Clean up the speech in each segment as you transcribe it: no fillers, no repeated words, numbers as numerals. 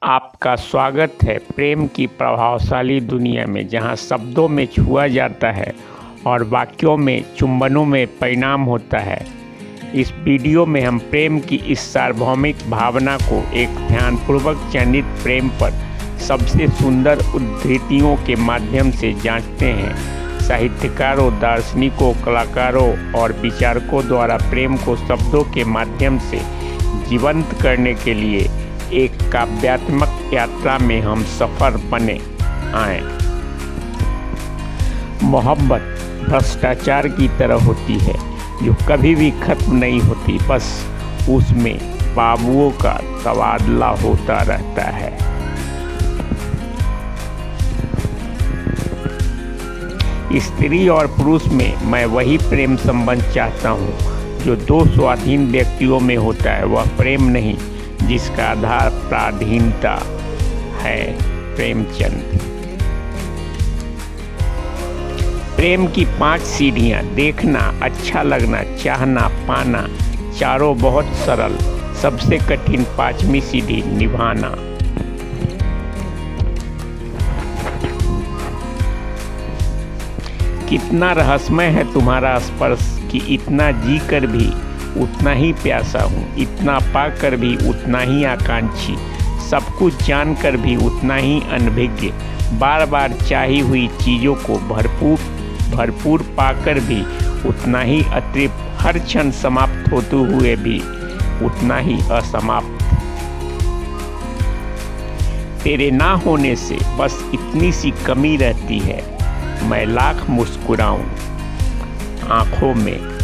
आपका स्वागत है प्रेम की प्रभावशाली दुनिया में, जहां शब्दों में छुआ जाता है और वाक्यों में चुंबनों में परिणाम होता है। इस वीडियो में हम प्रेम की इस सार्वभौमिक भावना को एक ध्यानपूर्वक चयनित प्रेम पर सबसे सुंदर उद्धृतियों के माध्यम से जांचते हैं। साहित्यकारों, दार्शनिकों, कलाकारों और विचारकों द्वारा प्रेम को शब्दों के माध्यम से जीवंत करने के लिए एक काव्यात्मक यात्रा में हम सफर बने आए। मोहब्बत भ्रष्टाचार की तरह होती है जो कभी भी खत्म नहीं होती, बस उसमें बाबुओं का तबादला होता रहता है। स्त्री और पुरुष में मैं वही प्रेम संबंध चाहता हूँ जो दो स्वाधीन व्यक्तियों में होता है। वह प्रेम नहीं जिसका आधार पराधीनता है। प्रेमचंद। प्रेम की 5 सीढ़ियाँ: देखना, अच्छा लगना, चाहना, पाना। चारों बहुत सरल, सबसे कठिन 5वीं सीढ़ी निभाना। कितना रहस्यमय है तुम्हारा स्पर्श कि इतना जी कर भी उतना ही प्यासा हूँ, इतना पाकर भी उतना ही आकांक्षी, सब कुछ जानकर भी उतना ही अनभिज्ञ, बार बार चाही हुई चीज़ों को भरपूर पाकर भी उतना ही अतृप्त, हर क्षण समाप्त होते हुए भी उतना ही असमाप्त। तेरे ना होने से बस इतनी सी कमी रहती है, मैं लाख मुस्कुराऊं, आंखों में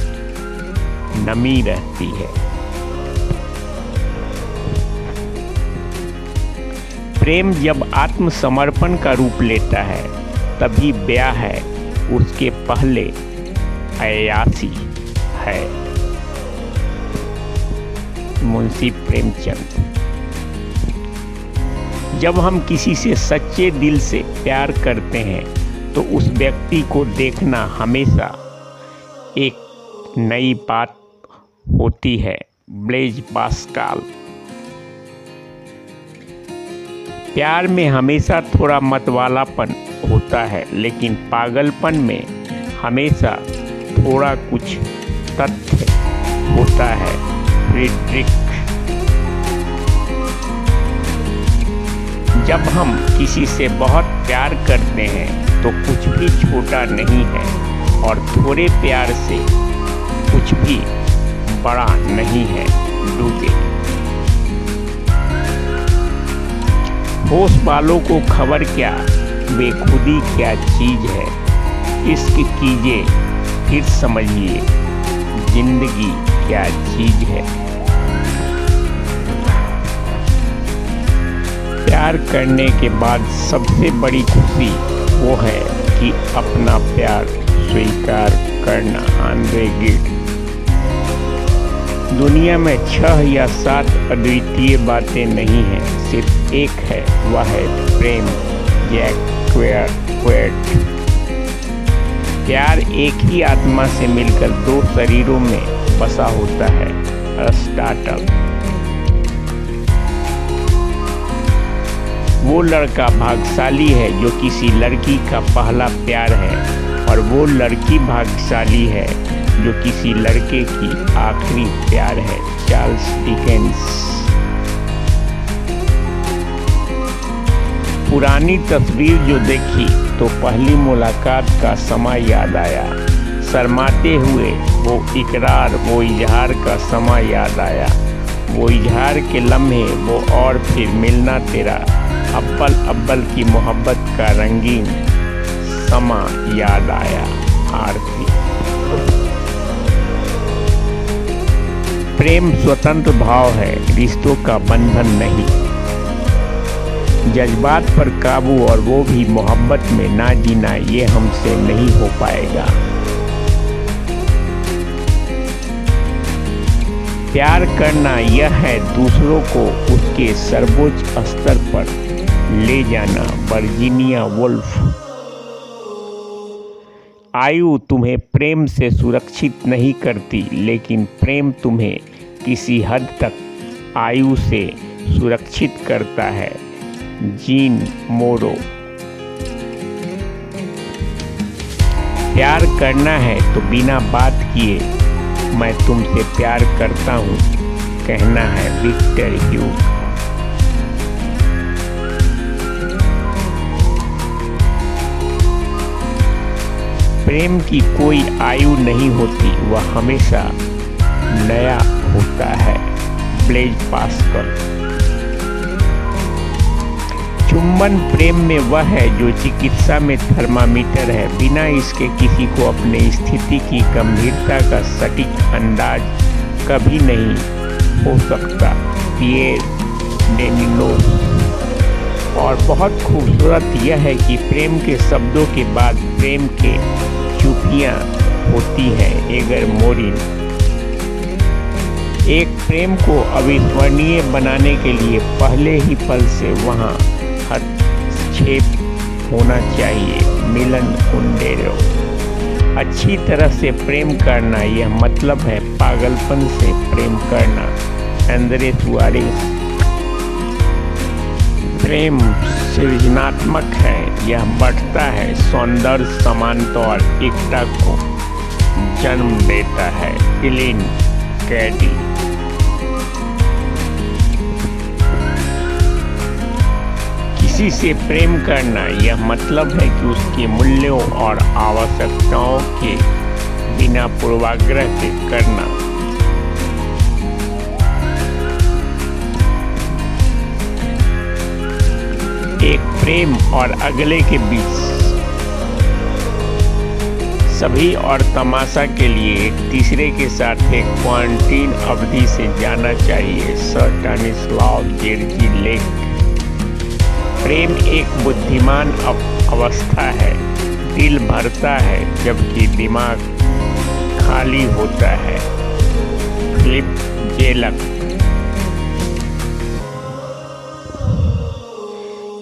नमी रहती है। प्रेम जब आत्मसमर्पण का रूप लेता है तभी ब्याह है, उसके पहले अयासी है। मुंशी प्रेमचंद। जब हम किसी से सच्चे दिल से प्यार करते हैं तो उस व्यक्ति को देखना हमेशा एक नई बात होती है। Blaise Pascal. प्यार में हमेशा थोड़ा मतवालापन होता है, लेकिन पागलपन में हमेशा थोड़ा कुछ तथ्य होता है। फ्रीडरिक। जब हम किसी से बहुत प्यार करते हैं तो कुछ भी छोटा नहीं है और थोड़े प्यार से कुछ भी बड़ा नहीं है। डूबे। होश वालों को खबर क्या, बेखुदी क्या चीज है। इश्क कीजिए फिर समझिए जिंदगी क्या चीज है। प्यार करने के बाद सबसे बड़ी खुशी वो है कि अपना प्यार स्वीकार करना। आंद्रे गिड। दुनिया में 6 या 7 अद्वितीय बातें नहीं हैं, सिर्फ एक है, वह है प्रेम। Jack carrot. प्यार एक ही आत्मा से मिलकर 2 शरीरों में बसा होता है। अरिस्टोटल। वो लड़का भाग्यशाली है जो किसी लड़की का पहला प्यार है, और वो लड़की भाग्यशाली है जो किसी लड़के की आखिरी प्यार है। Charles Dickens. पुरानी तस्वीर जो देखी तो पहली मुलाकात का समय याद आया। शर्माते हुए वो इकरार, वो इजहार का समय याद आया। वो इजहार के लम्हे, वो और फिर मिलना तेरा, अव्वल की मोहब्बत का रंगीन समा याद आया। आरती। प्रेम स्वतंत्र भाव है, रिश्तों का बंधन नहीं। जज्बात पर काबू, और वो भी मोहब्बत में ना जीना, ये हमसे नहीं हो पाएगा। प्यार करना यह है दूसरों को उसके सर्वोच्च स्तर पर ले जाना। Virginia Woolf. आयु तुम्हें प्रेम से सुरक्षित नहीं करती, लेकिन प्रेम तुम्हें किसी हद तक आयु से सुरक्षित करता है। जीन मोरो। प्यार करना है तो बिना बात किए मैं तुमसे प्यार करता हूँ कहना है। Victor Hugo. प्रेम की कोई आयु नहीं होती, वह हमेशा नया होता है। Blaise Pascal. चुंबन प्रेम में वह है जो चिकित्सा में थर्मामीटर है, बिना इसके किसी को अपने स्थिति की गंभीरता का सटीक अंदाज कभी नहीं हो सकता। पियर डेनिनोस। और बहुत खूबसूरत यह है कि प्रेम के शब्दों के बाद प्रेम के चुपियाँ होती हैं। एगर मोरिन। एक प्रेम को अविस्मरणीय बनाने के लिए पहले ही पल से वहाँ हस्तक्षेप होना चाहिए। मिलन कुंडेरो। अच्छी तरह से प्रेम करना यह मतलब है पागलपन से प्रेम करना। एंद्रेस वारिस। प्रेम सृजनात्मक है, यह बढ़ता है सौंदर्य, समानता और एकता को जन्म देता है। एलिन कैडी। किसी से प्रेम करना यह मतलब है कि उसके मूल्यों और आवश्यकताओं के बिना पूर्वाग्रह के करना। एक प्रेम और अगले के बीच सभी और तमाशा के लिए एक तीसरे के साथ एक क्वारंटीन अवधि से जाना चाहिए। Sir Stanislaw जेर्जी। प्रेम एक बुद्धिमान अवस्था है, दिल भरता है जबकि दिमाग खाली होता है। फिलिप जेलक।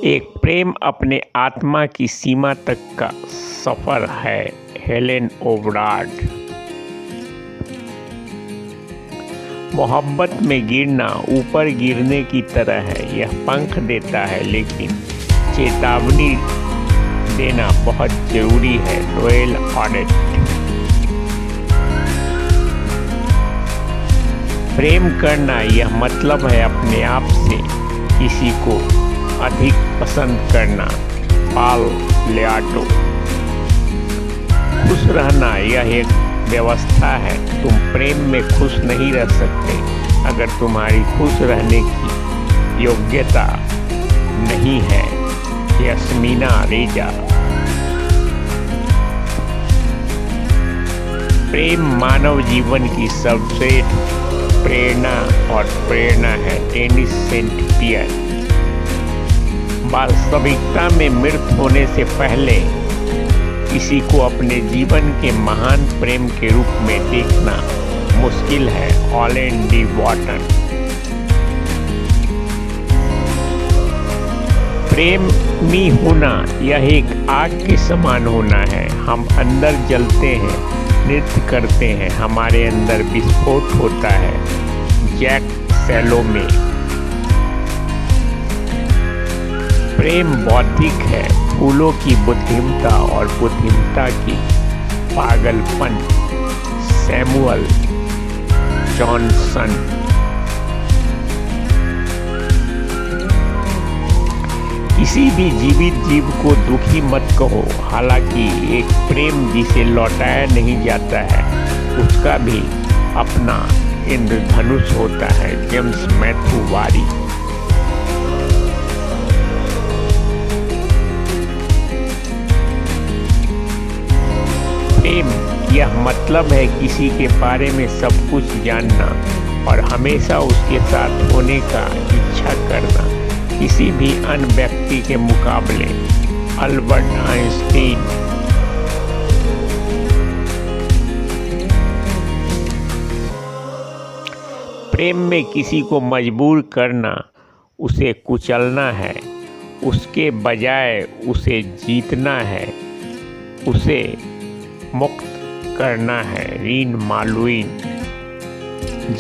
एक प्रेम अपने आत्मा की सीमा तक का सफर है। हेलेन ओबराड। मोहब्बत में गिरना ऊपर गिरने की तरह है, यह पंख देता है लेकिन चेतावनी देना बहुत जरूरी है। नोएल ऑडेट। प्रेम करना यह मतलब है अपने आप से किसी को अधिक पसंद करना। पाल लियाटो। खुश रहना यह एक व्यवस्था है, तुम प्रेम में खुश नहीं रह सकते अगर तुम्हारी खुश रहने की योग्यता नहीं है। यास्मीना रेजा। प्रेम मानव जीवन की सर्वश्रेष्ठ प्रेरणा और प्रेरणा है। डेनिस सेंट पियर। वास्तविकता में मृत होने से पहले किसी को अपने जीवन के महान प्रेम के रूप में देखना मुश्किल है। ऑलेन डी वॉटन। प्रेमी होना यह एक आग के समान होना है, हम अंदर जलते हैं, नृत्य करते हैं, हमारे अंदर विस्फोट होता है। जैक सैलोमे। प्रेम बौद्धिक है, फूलों की बुद्धिमत्ता और बुद्धिमत्ता की पागलपन। Samuel Johnson. किसी भी जीवित जीव को दुखी मत कहो, हालांकि एक प्रेम जिसे लौटाया नहीं जाता है उसका भी अपना इंद्रधनुष होता है। जेम्स मैथ्यू बारी। प्रेम यह मतलब है किसी के बारे में सब कुछ जानना और हमेशा उसके साथ होने का इच्छा करना, किसी भी अन्य व्यक्ति के मुकाबले। Albert Einstein. प्रेम में किसी को मजबूर करना उसे कुचलना है, उसके बजाय उसे जीतना है, उसे मुक्त करना है। रीन मालुइन।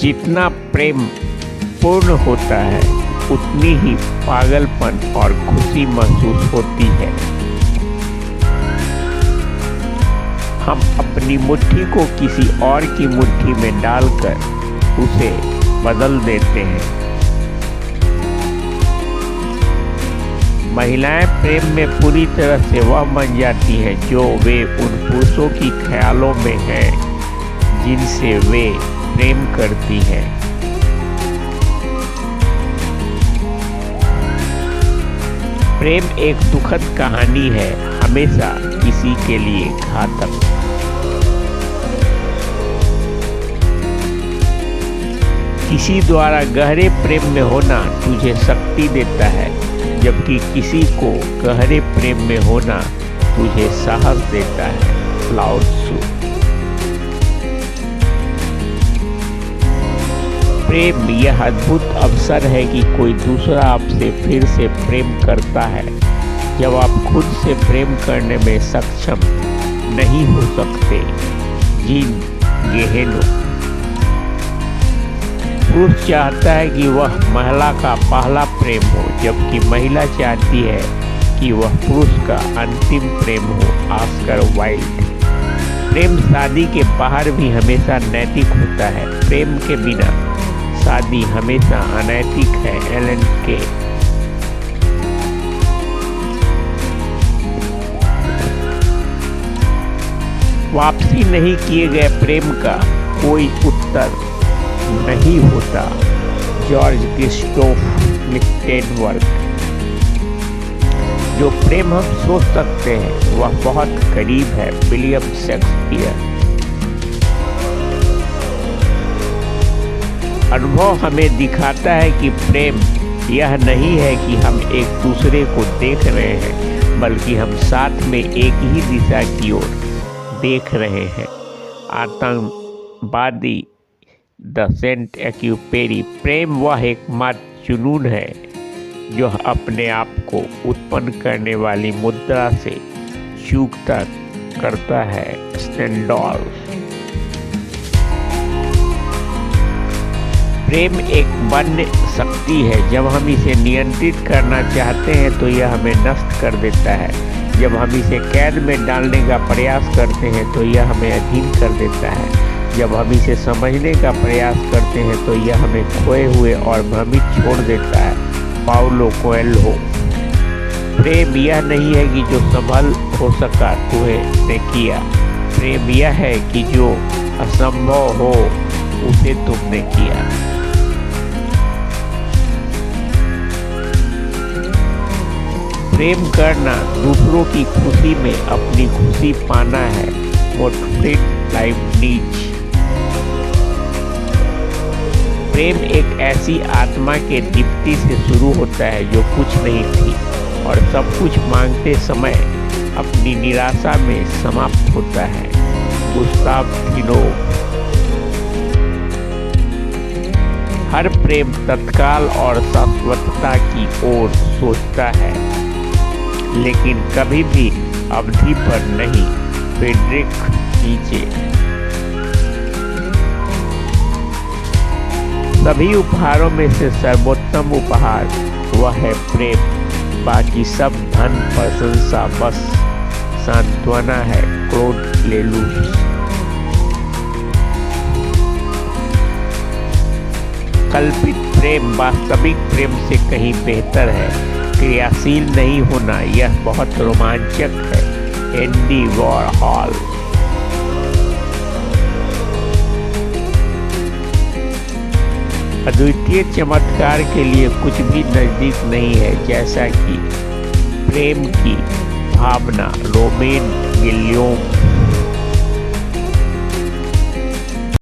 जितना प्रेम पूर्ण होता है उतनी ही पागलपन और खुशी महसूस होती है। हम अपनी मुट्ठी को किसी और की मुट्ठी में डालकर उसे बदल देते हैं। महिलाएं प्रेम में पूरी तरह से वह बन जाती हैं जो वे उन पुरुषों की ख्यालों में हैं जिनसे वे प्रेम करती हैं। प्रेम एक दुखद कहानी है, हमेशा किसी के लिए घातक। किसी द्वारा गहरे प्रेम में होना तुझे शक्ति देता है, जबकि किसी को गहरे प्रेम में होना तुझे साहस देता है। लाओ त्सु। प्रेम यह अद्भुत अवसर है कि कोई दूसरा आपसे फिर से प्रेम करता है जब आप खुद से प्रेम करने में सक्षम नहीं हो सकते। जीन गेहेनो। पुरुष चाहता है कि वह महिला का पहला प्रेम हो, जबकि महिला चाहती है कि वह पुरुष का अंतिम प्रेम हो। Oscar Wilde. प्रेम शादी के बाहर भी हमेशा नैतिक होता है, प्रेम के बिना शादी हमेशा अनैतिक है। एलन के। वापसी नहीं किए गए प्रेम का कोई उत्तर नहीं होता। George Christoph Lichtenberg. जो प्रेम हम सोच सकते हैं वह बहुत करीब है। William Shakespeare. अनुभव हमें दिखाता है कि प्रेम यह नहीं है कि हम एक दूसरे को देख रहे हैं, बल्कि हम साथ में एक ही दिशा की ओर देख रहे हैं। आतंकवादी द सेंट एक्यूपेरी। प्रेम वह एकमात्र जुनून है जो अपने आप को उत्पन्न करने वाली मुद्रा से चूकता करता है। स्टेंडॉल। प्रेम एक वन्य शक्ति है, जब हम इसे नियंत्रित करना चाहते हैं तो यह हमें नष्ट कर देता है। जब हम इसे कैद में डालने का प्रयास करते हैं तो यह हमें अधीन कर देता है। जब हम इसे समझने का प्रयास करते हैं तो यह हमें खोए हुए और भ्रमित छोड़ देता है। Paulo Coelho. प्रेम यह नहीं है कि जो संभल हो सका तुम्हें किया, प्रेम यह है कि जो असंभव हो उसे तुमने किया। प्रेम करना दूसरों की खुशी में अपनी खुशी पाना है। गोटफ्रीड लाइबनिज। प्रेम एक ऐसी आत्मा के दीप्ति से शुरू होता है जो कुछ नहीं थी और सब कुछ मांगते समय अपनी निराशा में समाप्त होता है। गुस्ताव थिनोव। हर प्रेम तत्काल और शाश्वतता की ओर सोचता है, लेकिन कभी भी अवधि पर नहीं। फ्रेडरिक नीचे। सभी उपहारों में से सर्वोत्तम उपहार वह है प्रेम। बाकी सब धन प्रशंसा बस सांत्वना है। क्लोड लेलूस। कल्पित प्रेम वास्तविक प्रेम से कहीं बेहतर है। क्रियाशील नहीं होना यह बहुत रोमांचक है। एंडी वॉरहॉल। अद्वितीय चमत्कार के लिए कुछ भी नजदीक नहीं है जैसा कि प्रेम की भावना। रोमेन गिलियोम।